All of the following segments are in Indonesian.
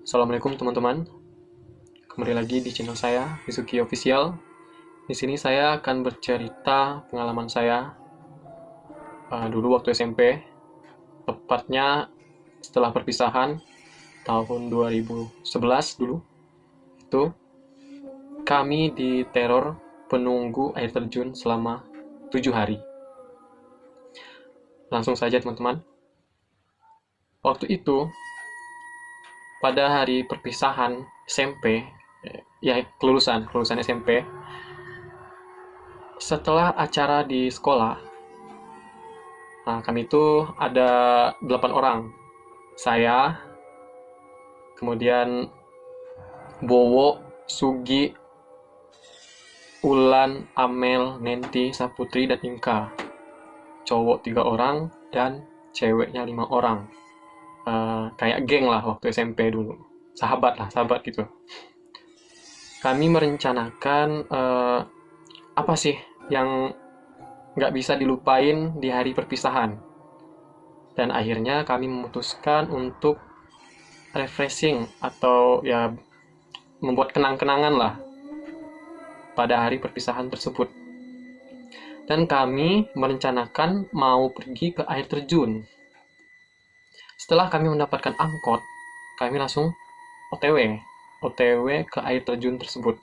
Assalamualaikum teman-teman. Kembali lagi di channel saya, Mizuki Official. Di sini saya akan bercerita pengalaman saya dulu waktu SMP, tepatnya setelah perpisahan tahun 2011 dulu. Itu kami diteror penunggu air terjun selama 7 hari. Langsung saja teman-teman. Waktu itu pada hari perpisahan SMP, ya kelulusan SMP, setelah acara di sekolah. Nah, kami itu ada 8 orang. Saya, kemudian Bowo, Sugi, Ulan, Amel, Nenti, Saputri, dan Inka. Cowok 3 orang dan ceweknya 5 orang. Kayak geng lah waktu SMP dulu. Sahabat gitu. Kami merencanakan apa sih yang nggak bisa dilupain di hari perpisahan. Dan akhirnya kami memutuskan untuk refreshing atau ya membuat kenang-kenangan lah pada hari perpisahan tersebut. Dan kami merencanakan mau pergi ke air terjun. Setelah kami mendapatkan angkot, kami langsung OTW ke air terjun tersebut.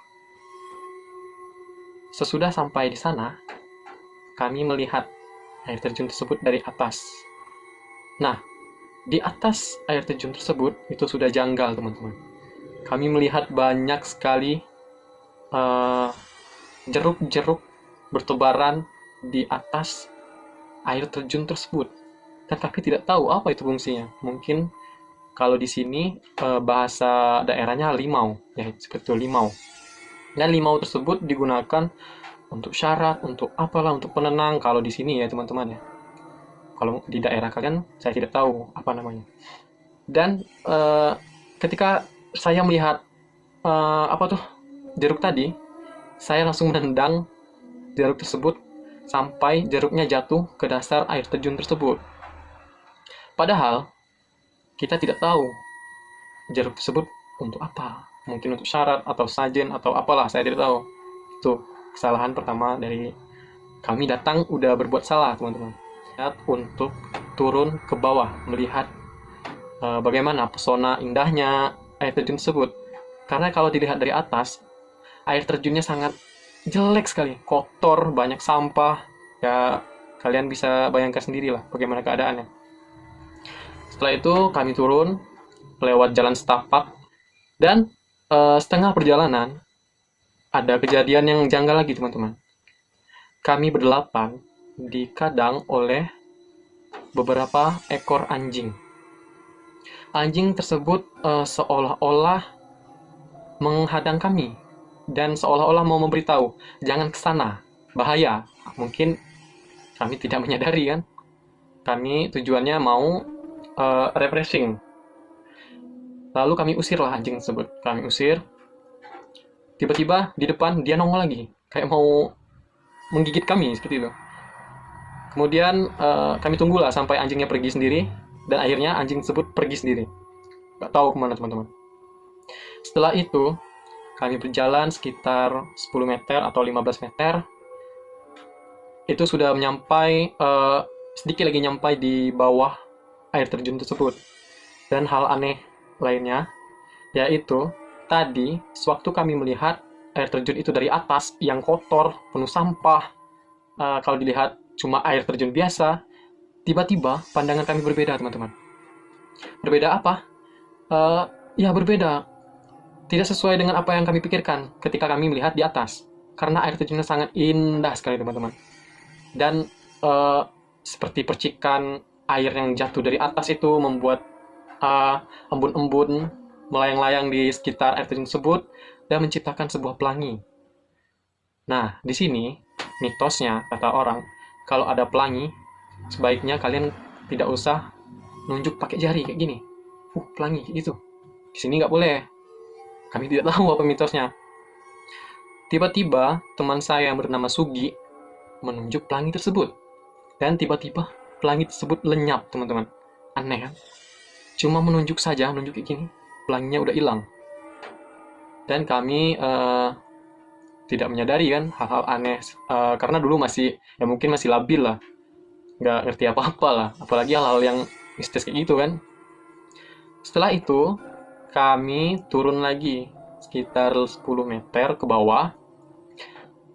Sesudah sampai di sana, kami melihat air terjun tersebut dari atas. Nah, di atas air terjun tersebut itu sudah janggal, teman-teman. Kami melihat banyak sekali jeruk-jeruk bertebaran di atas air terjun tersebut. Dan kami tidak tahu apa itu fungsinya. Mungkin kalau di sini bahasa daerahnya limau, ya seperti itu, limau. Dan limau tersebut digunakan untuk syarat, untuk apalah, untuk penenang. Kalau di sini ya teman-teman ya. Kalau di daerah kalian saya tidak tahu apa namanya. Dan ketika saya melihat apa tuh jeruk tadi, saya langsung menendang jeruk tersebut sampai jeruknya jatuh ke dasar air terjun tersebut. Padahal kita tidak tahu jeruk tersebut untuk apa. Mungkin untuk syarat atau sajen atau apalah, saya tidak tahu. Itu kesalahan pertama dari kami datang udah berbuat salah, teman-teman. Untuk turun ke bawah melihat bagaimana pesona indahnya air terjun tersebut. Karena kalau dilihat dari atas, air terjunnya sangat jelek sekali, kotor, banyak sampah. Ya, kalian bisa bayangkan sendirilah bagaimana keadaannya. Setelah itu kami turun lewat jalan setapak dan setengah perjalanan ada kejadian yang janggal lagi, teman-teman. Kami berdelapan dikadang oleh beberapa ekor anjing. Anjing tersebut seolah-olah menghadang kami dan seolah-olah mau memberitahu, jangan ke sana, bahaya. Mungkin kami tidak menyadari kan. Kami tujuannya mau refreshing. Lalu kami usirlah anjing tersebut. Kami usir. Tiba-tiba di depan dia nongol lagi, kayak mau menggigit kami seperti itu. Kemudian kami tunggulah sampai anjingnya pergi sendiri, dan akhirnya anjing tersebut pergi sendiri. Gak tahu kemana, teman-teman. Setelah itu kami berjalan sekitar 10 meter atau 15 meter. Itu sudah menyampai sedikit lagi nyampai di bawah air terjun tersebut. Dan hal aneh lainnya yaitu tadi sewaktu kami melihat air terjun itu dari atas yang kotor, penuh sampah, kalau dilihat cuma air terjun biasa, tiba-tiba pandangan kami berbeda, teman-teman. Berbeda apa? Ya berbeda. Tidak sesuai dengan apa yang kami pikirkan ketika kami melihat di atas. Karena air terjunnya sangat indah sekali, teman-teman. Dan seperti percikan air yang jatuh dari atas itu membuat embun-embun melayang-layang di sekitar air terjun tersebut dan menciptakan sebuah pelangi. Nah, di sini mitosnya kata orang, kalau ada pelangi, sebaiknya kalian tidak usah nunjuk pakai jari kayak gini. Pelangi gitu. Di sini nggak boleh. Kami tidak tahu apa mitosnya. Tiba-tiba teman saya yang bernama Sugi menunjuk pelangi tersebut. Dan tiba-tiba pelangi tersebut lenyap, teman-teman. Aneh kan? Cuma menunjuk saja, menunjuk kayak gini. pelanginya udah hilang. Dan kami tidak menyadari kan hal-hal aneh, karena dulu masih, ya mungkin masih labil lah, nggak ngerti apa-apa lah, apalagi hal-hal yang mistis kayak gitu kan. Setelah itu kami turun lagi sekitar 10 meter ke bawah.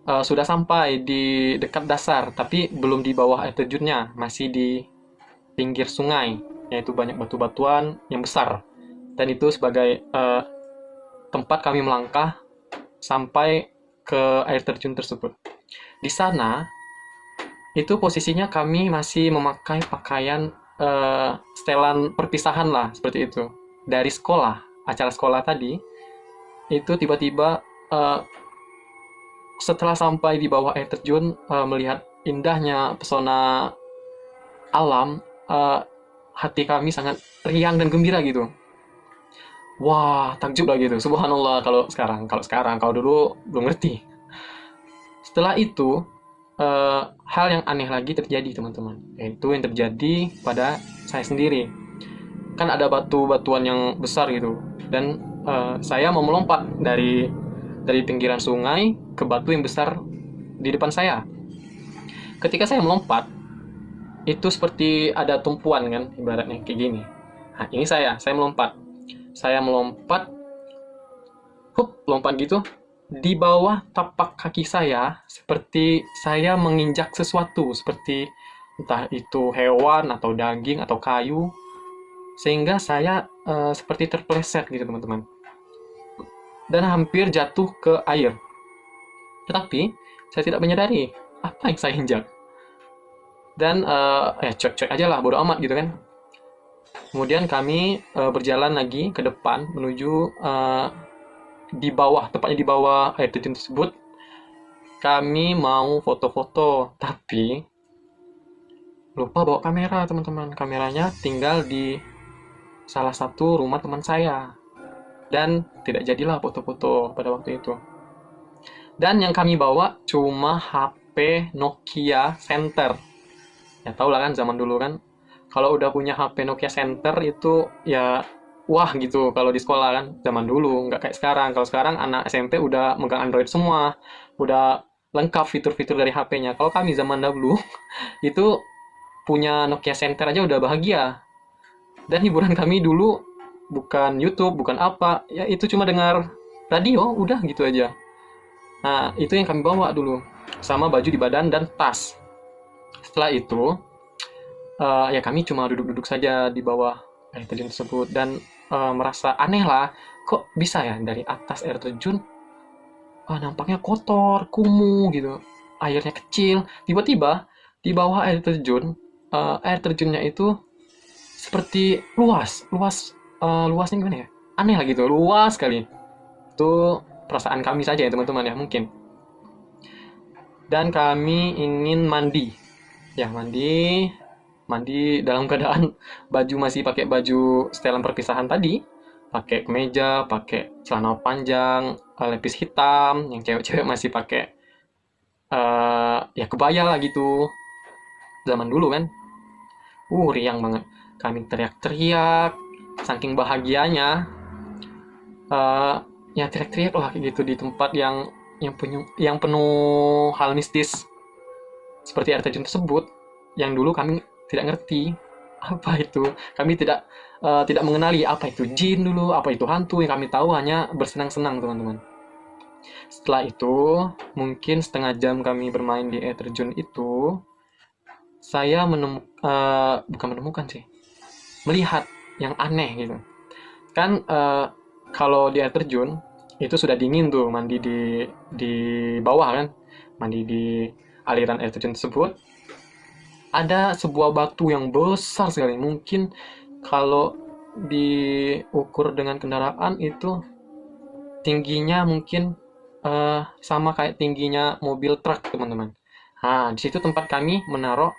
Sudah sampai di dekat dasar, tapi belum di bawah air terjunnya, masih di pinggir sungai, yaitu banyak batu-batuan yang besar. Dan itu sebagai tempat kami melangkah sampai ke air terjun tersebut. Di sana, itu posisinya kami masih memakai pakaian setelan perpisahan lah, seperti itu. Dari sekolah, acara sekolah tadi, itu tiba-tiba setelah sampai di bawah air terjun, melihat indahnya pesona alam, hati kami sangat riang dan gembira gitu. Wah, takjub lah gitu. Subhanallah kalau dulu belum ngerti. Setelah itu, hal yang aneh lagi terjadi, teman-teman. Yaitu yang terjadi pada saya sendiri. Kan ada batu-batuan yang besar gitu. Dan saya mau melompat dari pinggiran sungai ke batu yang besar di depan saya. Ketika saya melompat, itu seperti ada tumpuan kan, ibaratnya kayak gini. Nah, ini saya melompat. Saya melompat, lompat gitu. Di bawah tapak kaki saya, seperti saya menginjak sesuatu, seperti entah itu hewan atau daging atau kayu, sehingga saya seperti terpleset gitu, teman-teman. Dan hampir jatuh ke air. Tetapi saya tidak menyadari apa yang saya injak. Dan cuek-cuek aja lah, bodo amat gitu kan. Kemudian kami berjalan lagi ke depan menuju di bawah, tepatnya di bawah air terjun tersebut. Kami mau foto-foto, tapi lupa bawa kamera, teman-teman. Kameranya tinggal di salah satu rumah teman saya. Dan tidak jadilah foto-foto pada waktu itu. Dan yang kami bawa cuma HP Nokia Center. Ya tau lah kan zaman dulu kan. Kalau udah punya HP Nokia Center itu ya wah gitu kalau di sekolah kan. Zaman dulu nggak kayak sekarang. Kalau sekarang anak SMP udah megang Android semua. Udah lengkap fitur-fitur dari HP-nya. Kalau kami zaman dahulu itu punya Nokia Center aja udah bahagia. Dan hiburan kami dulu bukan YouTube, bukan apa. Ya itu cuma dengar radio, udah gitu aja. Nah, itu yang kami bawa dulu. Sama baju di badan dan tas. Setelah itu, ya kami cuma duduk-duduk saja di bawah air terjun tersebut. Dan merasa aneh lah, kok bisa ya dari atas air terjun, nampaknya kotor, kumuh gitu. Airnya kecil. Tiba-tiba, di bawah air terjunnya itu seperti luas. Luasnya gimana ya? Aneh lah gitu, luas sekali. Itu perasaan kami saja ya teman-teman ya mungkin. Dan kami ingin mandi. Ya mandi dalam keadaan baju masih pakai baju setelan perpisahan tadi, pakai kemeja, pakai celana panjang, lepis hitam, yang cewek-cewek masih pakai ya kebaya lah gitu. Zaman dulu kan. Riang banget. Kami teriak-teriak saking bahagianya. Ya teriak-teriak lah gitu di tempat yang penuh hal mistis seperti air terjun tersebut, yang dulu kami tidak ngerti apa itu. Kami tidak mengenali apa itu jin dulu, apa itu hantu. Yang kami tahu hanya bersenang-senang, teman-teman. Setelah itu, mungkin setengah jam kami bermain di air terjun itu, saya bukan menemukan sih, melihat yang aneh gitu. Kan kalau di air terjun itu sudah dingin tuh, mandi di bawah kan, mandi di aliran air terjun tersebut. Ada sebuah batu yang besar sekali, mungkin kalau diukur dengan kendaraan itu tingginya mungkin sama kayak tingginya mobil truk, teman-teman. Nah, di situ tempat kami menaruh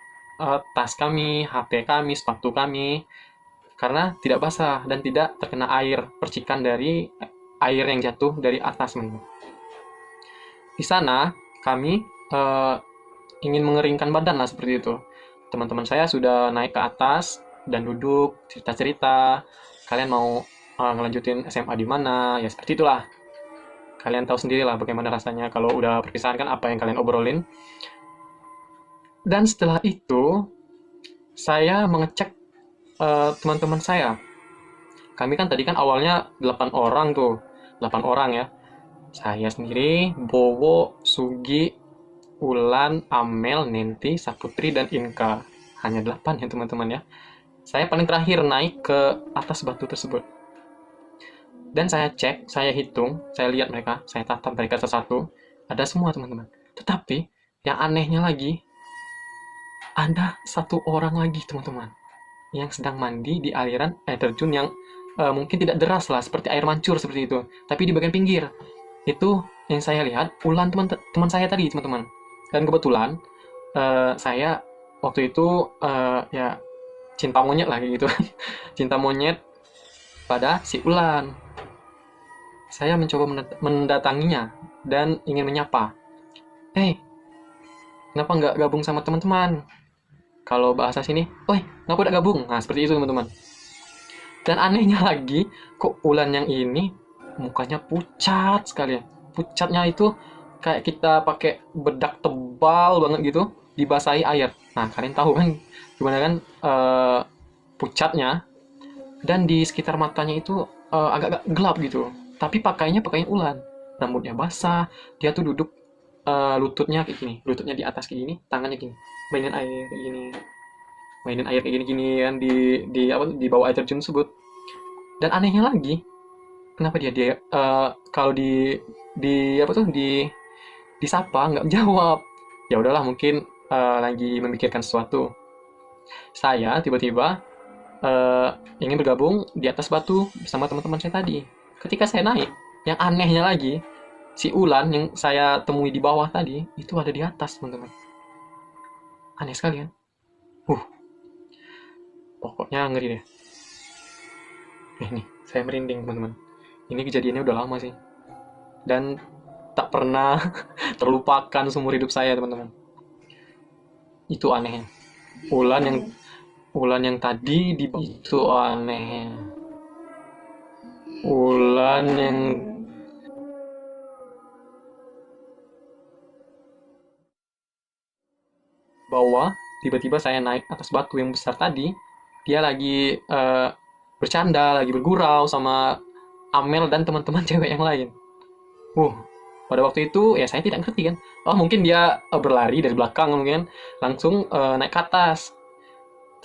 tas kami, HP kami, sepatu kami, karena tidak basah dan tidak terkena air, percikan dari air yang jatuh dari atas. Di sana kami ingin mengeringkan badan lah, seperti itu. Teman-teman saya sudah naik ke atas dan duduk cerita-cerita. Kalian mau ngelanjutin SMA di mana, ya seperti itulah. Kalian tahu sendiri lah bagaimana rasanya kalau udah perpisahan kan apa yang kalian obrolin. Dan setelah itu, saya mengecek teman-teman saya. Kami kan tadi kan awalnya 8 orang tuh. 8 orang ya. Saya sendiri, Bowo, Sugi, Ulan, Amel, Nenti, Saputri, dan Inka. Hanya 8 ya teman-teman ya. Saya paling terakhir naik ke atas batu tersebut. Dan saya cek, saya hitung, saya lihat mereka, saya tatap mereka satu-satu. Ada semua teman-teman. Tetapi yang anehnya lagi, ada satu orang lagi teman-teman yang sedang mandi di aliran air terjun yang mungkin tidak deras lah, seperti air mancur seperti itu. Tapi di bagian pinggir. Itu yang saya lihat, Ulan teman saya tadi teman-teman. Dan kebetulan saya waktu itu ya cinta monyet lah gitu. Cinta monyet pada si Ulan. Saya mencoba mendatanginya dan ingin menyapa. Hey, kenapa nggak gabung sama teman-teman? Kalau bahasa sini, oi, kenapa udah gabung? Nah, seperti itu teman-teman. Dan anehnya lagi, kok Ulan yang ini mukanya pucat sekali. Pucatnya itu kayak kita pakai bedak tebal banget gitu, dibasahi air. Nah, kalian tahu kan gimana kan pucatnya. Dan di sekitar matanya itu agak-agak gelap gitu. Tapi pakainya Ulan. Rambutnya basah, dia tuh duduk lututnya kayak gini, lututnya di atas kayak gini, tangannya gini, mainin air kayak gini, mainin air kayak gini-gini kan di apa di bawah air terjun tersebut. Dan anehnya lagi, kenapa dia kalau di apa tuh disapa nggak jawab. Ya udahlah mungkin lagi memikirkan sesuatu. Saya tiba-tiba ingin bergabung di atas batu bersama teman-teman saya tadi. Ketika saya naik, yang anehnya lagi, si Ulan yang saya temui di bawah tadi itu ada di atas teman-teman. Aneh sekali kan? Uh, Pokoknya ngeri deh. Nih, saya merinding teman-teman. Ini kejadiannya udah lama sih. Dan tak pernah terlupakan seumur hidup saya teman-teman. Itu anehnya. Ulan yang Ulan yang tadi di itu anehnya. Ulan yang bawah, tiba-tiba saya naik atas batu yang besar tadi. Dia lagi bercanda, lagi bergurau sama Amel dan teman-teman cewek yang lain. Pada waktu itu ya saya tidak ngerti kan. Oh mungkin dia berlari dari belakang mungkin langsung naik ke atas.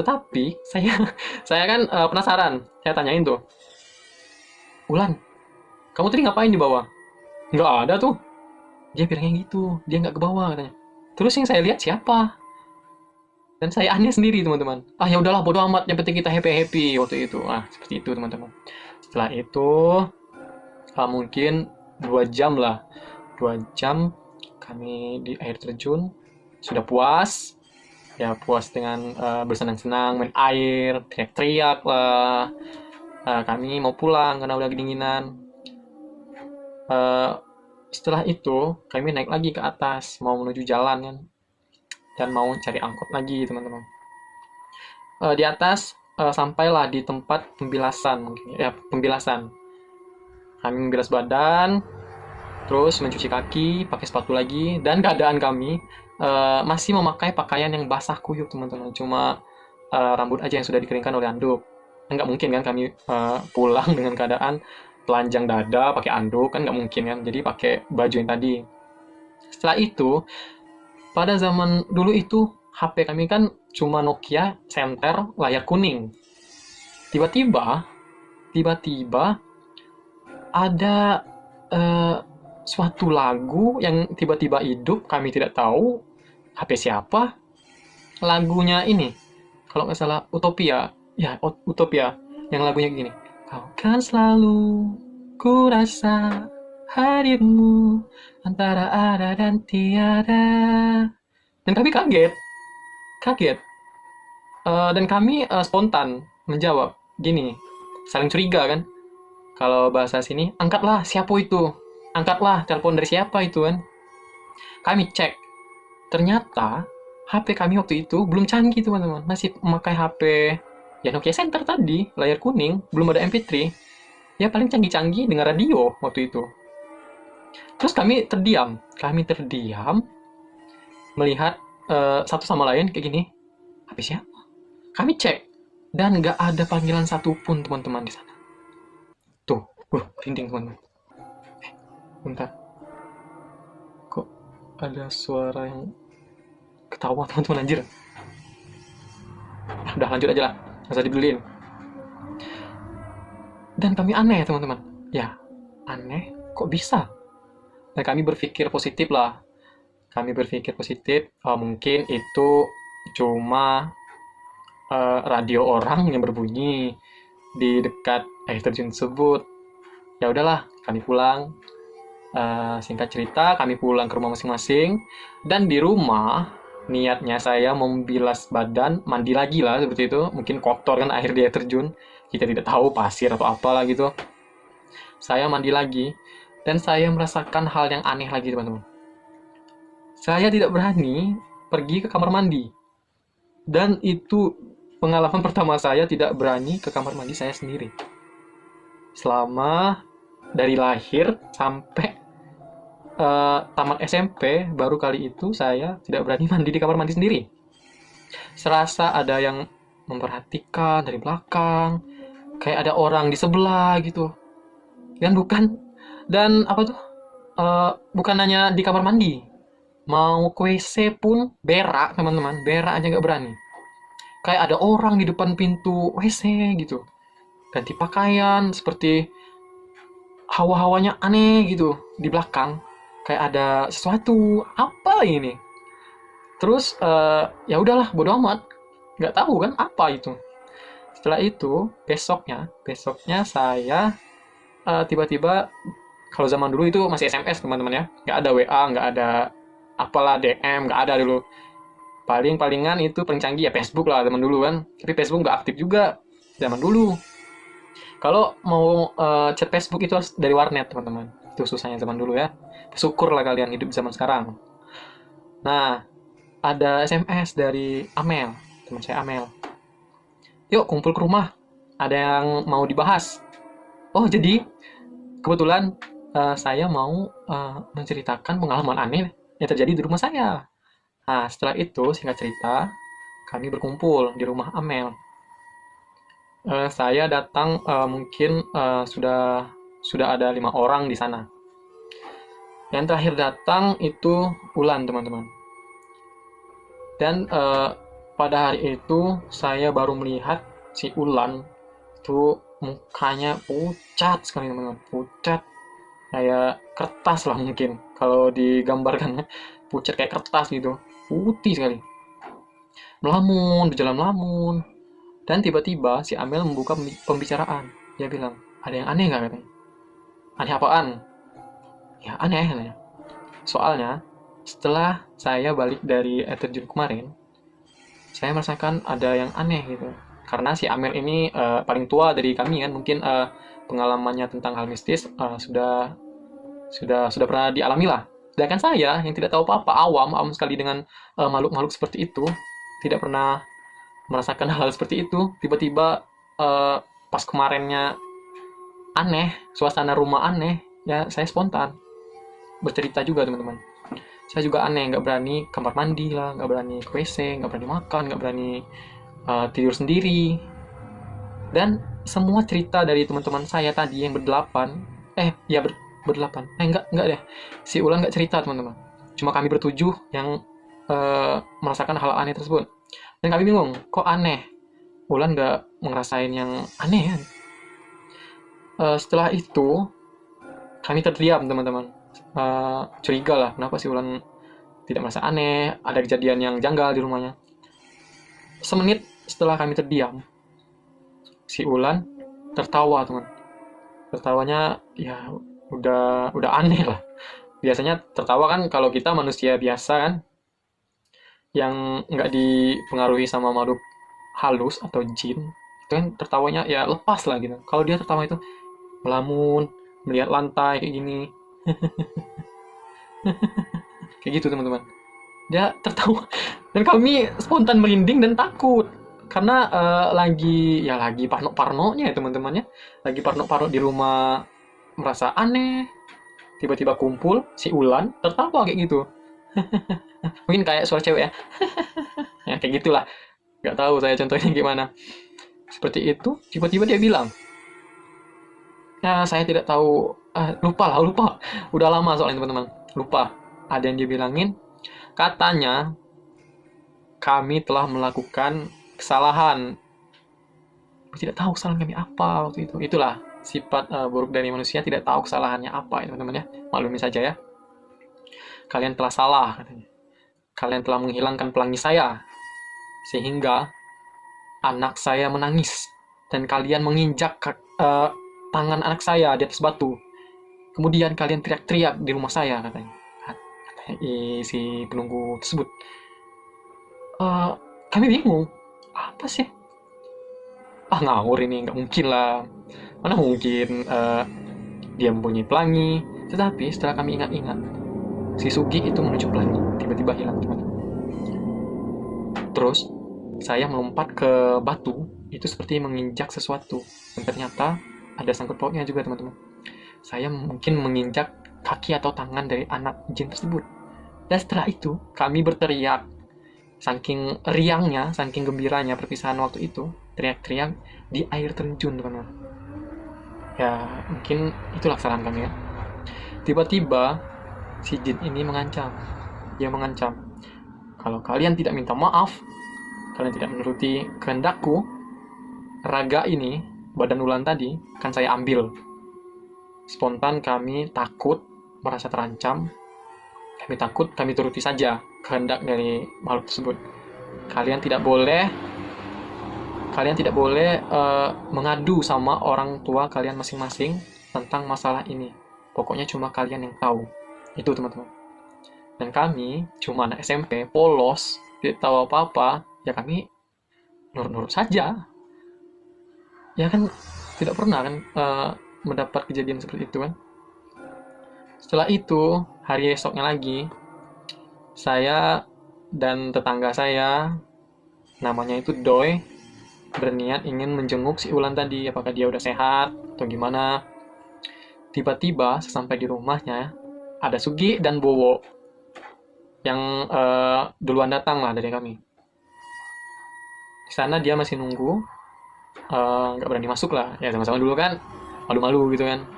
Tetapi saya saya kan penasaran. Saya tanyain tuh, Ulan, kamu tadi ngapain di bawah? Nggak ada tuh. Dia bilangnya gitu. Dia nggak ke bawah katanya. Terus yang saya lihat siapa? Dan saya aneh sendiri teman-teman. Ah ya udahlah bodo amat. Yang penting kita happy happy waktu itu. Ah seperti itu teman-teman. Setelah itu mungkin 2 jam lah. 2 jam kami di air terjun sudah puas. Ya puas dengan bersenang-senang main air, teriak-teriak lah. Kami mau pulang karena udah kedinginan. Setelah itu kami naik lagi ke atas mau menuju jalan kan dan mau cari angkot lagi teman-teman. Di atas sampailah di tempat pembilasan mungkin ya pembilasan. Kami membilas badan, terus mencuci kaki, pakai sepatu lagi, dan keadaan kami masih memakai pakaian yang basah kuyup teman-teman. Cuma rambut aja yang sudah dikeringkan oleh anduk. Nggak mungkin kan kami pulang dengan keadaan telanjang dada pakai anduk kan nggak mungkin kan. Jadi pakai baju yang tadi. Setelah itu pada zaman dulu itu HP kami kan cuma Nokia senter layar kuning. Tiba-tiba ada suatu lagu yang tiba-tiba hidup, kami tidak tahu HP siapa. Lagunya ini, kalau nggak salah Utopia, ya Utopia, yang lagunya gini. Kau kan selalu ku rasa hadirmu antara ada dan tiada. Dan kami kaget. Dan kami spontan menjawab gini, saling curiga kan. Kalau bahasa sini, angkatlah siapa itu, angkatlah telepon dari siapa itu kan. Kami cek, ternyata HP kami waktu itu belum canggih teman-teman, masih memakai HP ya Nokia Center tadi, layar kuning, belum ada MP3. ya paling canggih-canggih dengan radio waktu itu. Terus kami terdiam melihat satu sama lain kayak gini. Habis ya, kami cek dan nggak ada panggilan satupun teman-teman di sana. Tuh, merinding teman-teman. Bentar, kok ada suara yang ketawa teman-teman anjir. Udah lanjut aja lah, nggak usah dibeliin. Dan kami aneh teman-teman. Ya, aneh kok bisa? Dan kami berpikir positif lah. Kami berpikir positif, mungkin itu cuma radio orang yang berbunyi di dekat air terjun tersebut. Ya udahlah, kami pulang. Singkat cerita, kami pulang ke rumah masing-masing. Dan di rumah, niatnya saya membilas badan, mandi lagi lah seperti itu. Mungkin kotor kan air di air terjun. Kita tidak tahu pasir atau apalah gitu. Saya mandi lagi. Dan saya merasakan hal yang aneh lagi teman-teman. Saya tidak berani pergi ke kamar mandi. Dan itu pengalaman pertama saya tidak berani ke kamar mandi saya sendiri. Selama dari lahir sampai tamat SMP, baru kali itu saya tidak berani mandi di kamar mandi sendiri. Serasa ada yang memperhatikan dari belakang, kayak ada orang di sebelah gitu. Dan apa tuh? Bukan hanya di kamar mandi, mau ke WC pun berak teman-teman, berak aja nggak berani. Kayak ada orang di depan pintu WC gitu, ganti pakaian seperti hawa-hawanya aneh gitu di belakang, kayak ada sesuatu apa ini. Terus ya udahlah, bodo amat, nggak tahu kan apa itu. Setelah itu besoknya saya tiba-tiba, kalau zaman dulu itu masih SMS teman-teman ya, nggak ada WA, nggak ada apalah DM, nggak ada dulu. Palingan itu paling canggih ya Facebook lah zaman dulu kan, tapi Facebook nggak aktif juga zaman dulu. Kalau mau chat Facebook itu harus dari warnet teman-teman, itu susahnya zaman dulu ya. Syukurlah kalian hidup zaman sekarang. Nah, ada SMS dari Amel, teman saya Amel. Yuk kumpul ke rumah, ada yang mau dibahas. Oh jadi kebetulan saya mau menceritakan pengalaman aneh yang terjadi di rumah saya. Nah, setelah itu, singkat cerita, kami berkumpul di rumah Amel. Saya datang, mungkin sudah ada 5 orang di sana. Yang terakhir datang itu Ulan, teman-teman. Dan pada hari itu, saya baru melihat si Ulan itu mukanya pucat sekali, teman-teman. Pucat, kayak kertas lah mungkin. Kalau digambarkan, pucat kayak kertas gitu. Putih sekali. Berjalan melamun. Dan tiba-tiba si Amel membuka pembicaraan. Dia bilang, ada yang aneh nggak katanya? Aneh apaan? Ya aneh katanya. Soalnya, setelah saya balik dari air terjun kemarin, saya merasakan ada yang aneh gitu. Karena si Amel ini paling tua dari kami kan, mungkin pengalamannya tentang hal mistis sudah pernah dialami lah. Sedangkan saya yang tidak tahu apa-apa, awam sekali dengan makhluk-makhluk seperti itu, tidak pernah merasakan hal seperti itu. Tiba-tiba pas kemarinnya aneh, suasana rumah aneh, ya saya spontan bercerita juga teman-teman. Saya juga aneh, nggak berani kamar mandi lah, nggak berani ke WC, nggak berani makan, nggak berani tidur sendiri. Dan semua cerita dari teman-teman saya tadi yang berdelapan, berdelapan, enggak deh, si Ulan nggak cerita teman-teman. Cuma kami bertujuh yang merasakan hal aneh tersebut. Dan kami bingung, kok aneh? Ulan nggak ngerasain yang aneh kan? Setelah itu, kami terdiam teman-teman. Curiga lah, kenapa si Ulan tidak merasa aneh, ada kejadian yang janggal di rumahnya. Semenit setelah kami terdiam, si Ulan tertawa teman. Tertawanya ya udah aneh lah. Biasanya tertawa kan kalau kita manusia biasa kan, yang nggak dipengaruhi sama makhluk halus atau jin, itu kan tertawanya ya lepas lah gitu. Kalau dia tertawa itu melamun, melihat lantai kayak gini, kayak gitu teman-teman. Dia tertawa dan kami spontan merinding dan takut. Karena lagi parno-parnonya ya teman-temannya, lagi parno-parno di rumah, merasa aneh, tiba-tiba kumpul si Ulan tertawa kayak gitu. Mungkin kayak suara cewek ya, ya kayak gitulah. Nggak tahu saya contohnya gimana. Seperti itu, tiba-tiba dia bilang, ya saya tidak tahu, lupa lah, lupa. Udah lama soalnya teman-teman, lupa. Ada yang dia bilangin, katanya kami telah melakukan kesalahan. Tidak tahu kesalahan kami apa waktu itu. Itulah sifat buruk dari manusia, tidak tahu kesalahannya apa ya teman-teman ya. Maklumi saja ya. Kalian telah salah katanya. Kalian telah menghilangkan pelangi saya sehingga anak saya menangis dan kalian menginjak tangan anak saya di atas batu. Kemudian kalian teriak-teriak di rumah saya katanya. Katanya si penunggu tersebut. Eh, Kami bingung. Apa sih? Ngawur ini, nggak mungkin lah. Mana mungkin dia mempunyai pelangi. Tetapi setelah kami ingat-ingat, si Sugi itu menuju pelangi, tiba-tiba hilang teman-teman. Terus saya melompat ke batu, itu seperti menginjak sesuatu. Dan ternyata ada sangkut pautnya juga teman-teman. Saya mungkin menginjak kaki atau tangan dari anak jin tersebut. Dan setelah itu kami berteriak. Saking riangnya, saking gembiranya perpisahan waktu itu, teriak-teriak di air terjun teman-teman. Ya mungkin itulah kesalahan kami ya. Tiba-tiba si jin ini mengancam. Dia mengancam, kalau kalian tidak minta maaf, kalian tidak menuruti kehendakku, raga ini, badan Ulan tadi, akan saya ambil. Spontan kami takut, merasa terancam. Kami takut, kami turuti saja kehendak dari makhluk tersebut. Kalian tidak boleh mengadu sama orang tua kalian masing-masing tentang masalah ini. Pokoknya cuma kalian yang tahu. Itu teman-teman. Dan kami cuma anak SMP, polos, tidak tahu apa-apa, ya kami nurut-nurut saja. Ya kan tidak pernah kan mendapat kejadian seperti itu kan. Setelah itu, hari esoknya lagi, saya dan tetangga saya, namanya itu Doi, berniat ingin menjenguk si Ulan tadi, apakah dia udah sehat atau gimana. Tiba-tiba, sesampai di rumahnya, ada Sugi dan Bowo yang duluan datang lah dari kami. Di sana dia masih nunggu, nggak berani masuk lah, ya sama-sama dulu kan, malu-malu gitu kan.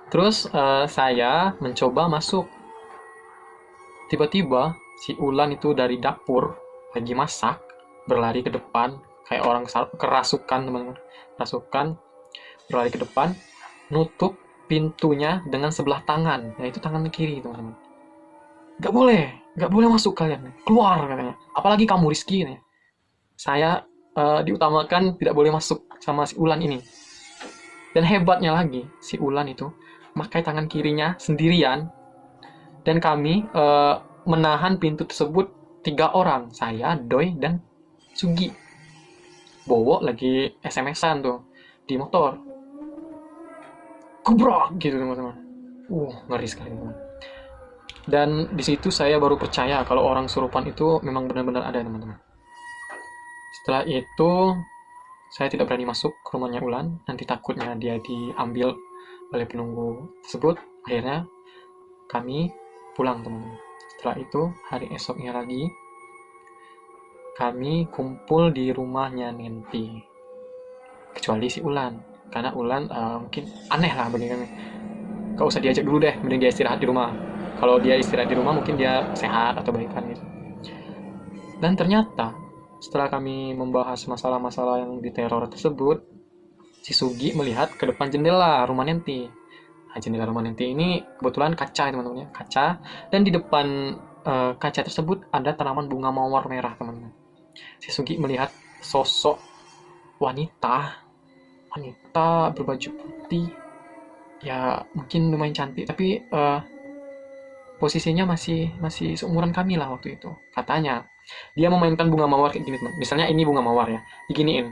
Terus saya mencoba masuk. Tiba-tiba si Ulan itu dari dapur lagi masak, berlari ke depan kayak orang kerasukan teman-teman. Kerasukan, berlari ke depan, nutup pintunya dengan sebelah tangan. Nah itu tangan kiri teman-teman. Gak boleh masuk kalian, keluar katanya. Apalagi kamu Rizky. Saya diutamakan tidak boleh masuk sama si Ulan ini. Dan hebatnya lagi, si Ulan itu pakai tangan kirinya sendirian, dan kami menahan pintu tersebut 3 orang, saya, Doi, dan Sugi. Bowo lagi SMS-an tuh di motor, kubrak gitu teman-teman. Ngeri sekali teman. Dan di situ saya baru percaya kalau orang surupan itu memang benar-benar ada teman-teman. Setelah itu saya tidak berani masuk ke rumahnya Ulan, nanti takutnya dia diambil oleh penunggu tersebut. Akhirnya kami pulang teman-teman. Setelah itu hari esoknya lagi kami kumpul di rumahnya Nenti, kecuali si Ulan, karena Ulan mungkin aneh lah bagi kami. Gak usah diajak dulu deh, mending dia istirahat di rumah. Kalau dia istirahat di rumah mungkin dia sehat atau baikan gitu. Dan ternyata setelah kami membahas masalah-masalah yang diteror tersebut, si Sugi melihat ke depan jendela rumah Nenti. Nah, jendela rumah Nenti ini kebetulan kaca ya teman-teman ya, kaca. Dan di depan kaca tersebut ada tanaman bunga mawar merah teman-teman. Si Sugi melihat sosok wanita berbaju putih, ya mungkin lumayan cantik, tapi posisinya masih seumuran kami lah waktu itu. Katanya dia memainkan bunga mawar kayak gini teman. Misalnya ini bunga mawar ya, diginiin,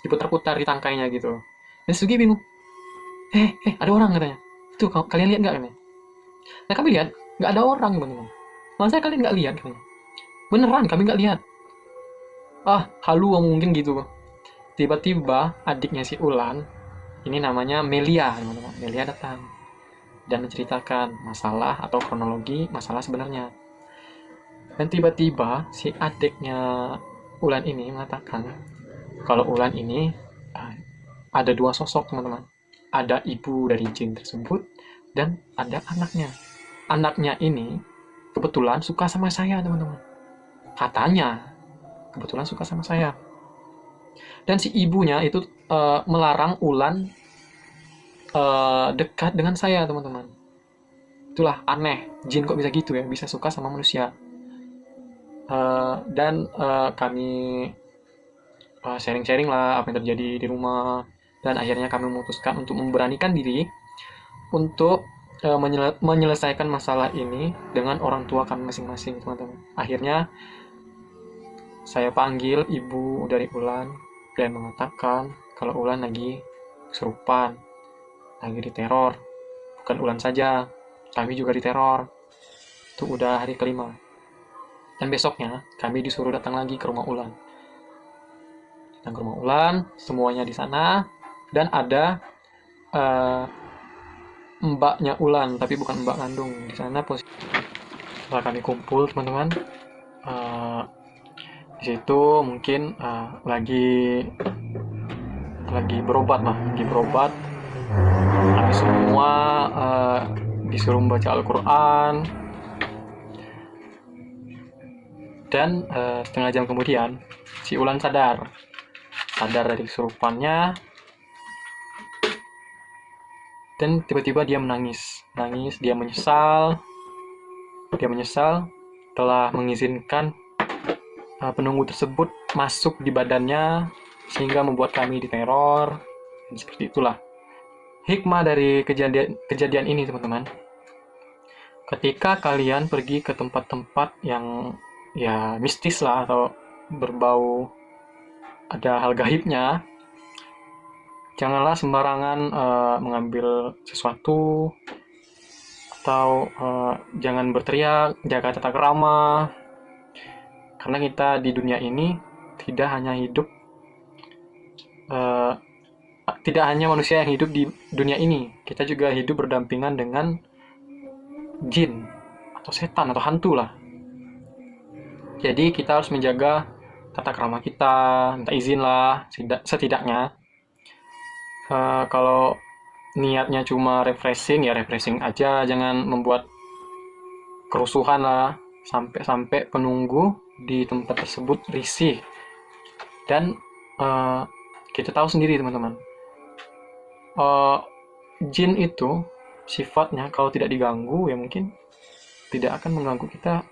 diputar-putar di tangkainya gitu. Dan Sugi bingung, ada orang katanya. Itu kalian lihat nggak katanya? Nah kami lihat nggak ada orang teman-teman. Masa kalian nggak lihat katanya? Beneran kami nggak lihat. ah halu mungkin gitu. Tiba-tiba adiknya si Ulan, ini namanya Melia teman-teman, Melia datang dan menceritakan masalah atau kronologi masalah sebenarnya. Dan tiba-tiba si adiknya Ulan ini mengatakan kalau Ulan ini uh, ada dua sosok teman-teman. Ada ibu dari jin tersebut dan ada anaknya. Anaknya ini kebetulan suka sama saya teman-teman. Katanya kebetulan suka sama saya. Dan si ibunya itu melarang Ulan dekat dengan saya teman-teman. Itulah aneh, jin kok bisa gitu ya, bisa suka sama manusia. Dan kami sharing-sharing lah apa yang terjadi di rumah, dan akhirnya kami memutuskan untuk memberanikan diri untuk menyelesaikan masalah ini dengan orang tua kami masing-masing teman-teman. Akhirnya saya panggil ibu dari Ulan dan mengatakan kalau Ulan lagi kesurupan, lagi diteror. Bukan Ulan saja, kami juga diteror. Itu udah hari kelima. Dan besoknya kami disuruh datang lagi ke rumah Ulan. Datang ke rumah Ulan, semuanya di sana, dan ada uh, mbaknya Ulan, tapi bukan mbak kandung. Di sana posisi setelah kami kumpul teman-teman, uh, di situ mungkin lagi berobat lah, lagi berobat. Kami semua disuruh membaca Al-Quran, dan setengah jam kemudian si Ulan sadar dari kesurupannya, dan tiba-tiba dia menangis, dia menyesal telah mengizinkan penunggu tersebut masuk di badannya sehingga membuat kami diteror. Dan seperti itulah hikmah dari kejadian ini teman-teman. Ketika kalian pergi ke tempat-tempat yang ya mistis lah atau berbau ada hal gaibnya, janganlah sembarangan mengambil sesuatu, atau jangan berteriak, jaga tata krama, karena kita di dunia ini tidak hanya manusia yang hidup di dunia ini, kita juga hidup berdampingan dengan jin atau setan atau hantu lah. Jadi kita harus menjaga tata krama kita, minta izin lah setidaknya. Kalau niatnya cuma refreshing ya refreshing aja, jangan membuat kerusuhan lah sampai penunggu di tempat tersebut risih. Dan kita tahu sendiri teman-teman, jin itu sifatnya kalau tidak diganggu ya mungkin tidak akan mengganggu kita,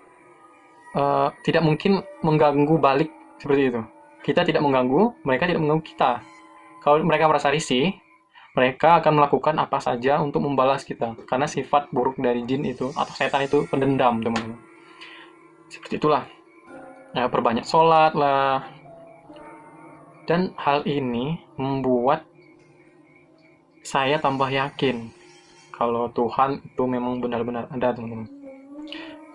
tidak mungkin mengganggu balik seperti itu. Kita tidak mengganggu, mereka tidak mengganggu kita. Kalau mereka merasa risih, mereka akan melakukan apa saja untuk membalas kita, karena sifat buruk dari jin itu atau setan itu pendendam teman-teman. Seperti itulah ya, perbanyak sholat lah. Dan hal ini membuat saya tambah yakin kalau Tuhan itu memang benar-benar ada teman-teman.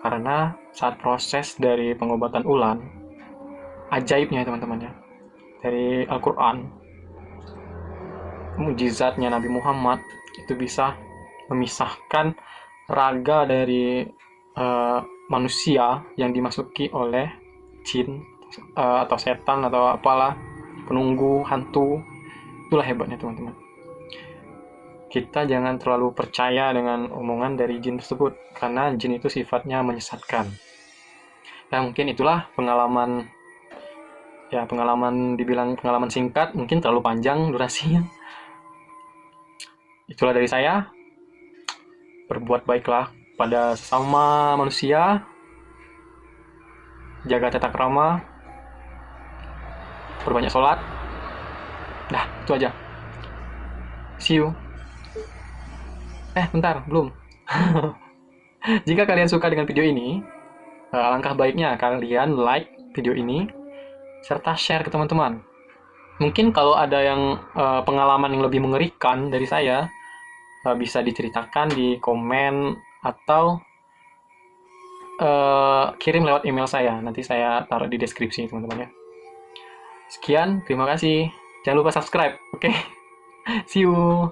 Karena saat proses dari pengobatan Ulan, ajaibnya teman-teman ya, dari Al-Quran, mujizatnya Nabi Muhammad itu bisa memisahkan raga dari manusia yang dimasuki oleh jin atau setan atau apalah, penunggu, hantu. Itulah hebatnya teman-teman. Kita jangan terlalu percaya dengan omongan dari jin tersebut, karena jin itu sifatnya menyesatkan. Nah mungkin itulah pengalaman dibilang pengalaman singkat, mungkin terlalu panjang durasinya. Itulah dari saya. Berbuat baiklah pada sesama manusia, jaga tata krama, berbanyak sholat. Dah, itu aja. See you. Bentar, belum. Jika kalian suka dengan video ini, alangkah baiknya kalian like video ini serta share ke teman-teman. Mungkin kalau ada yang pengalaman yang lebih mengerikan dari saya, bisa diceritakan di komen atau kirim lewat email saya. Nanti saya taruh di deskripsi teman-teman ya. Sekian, terima kasih. Jangan lupa subscribe, oke? See you.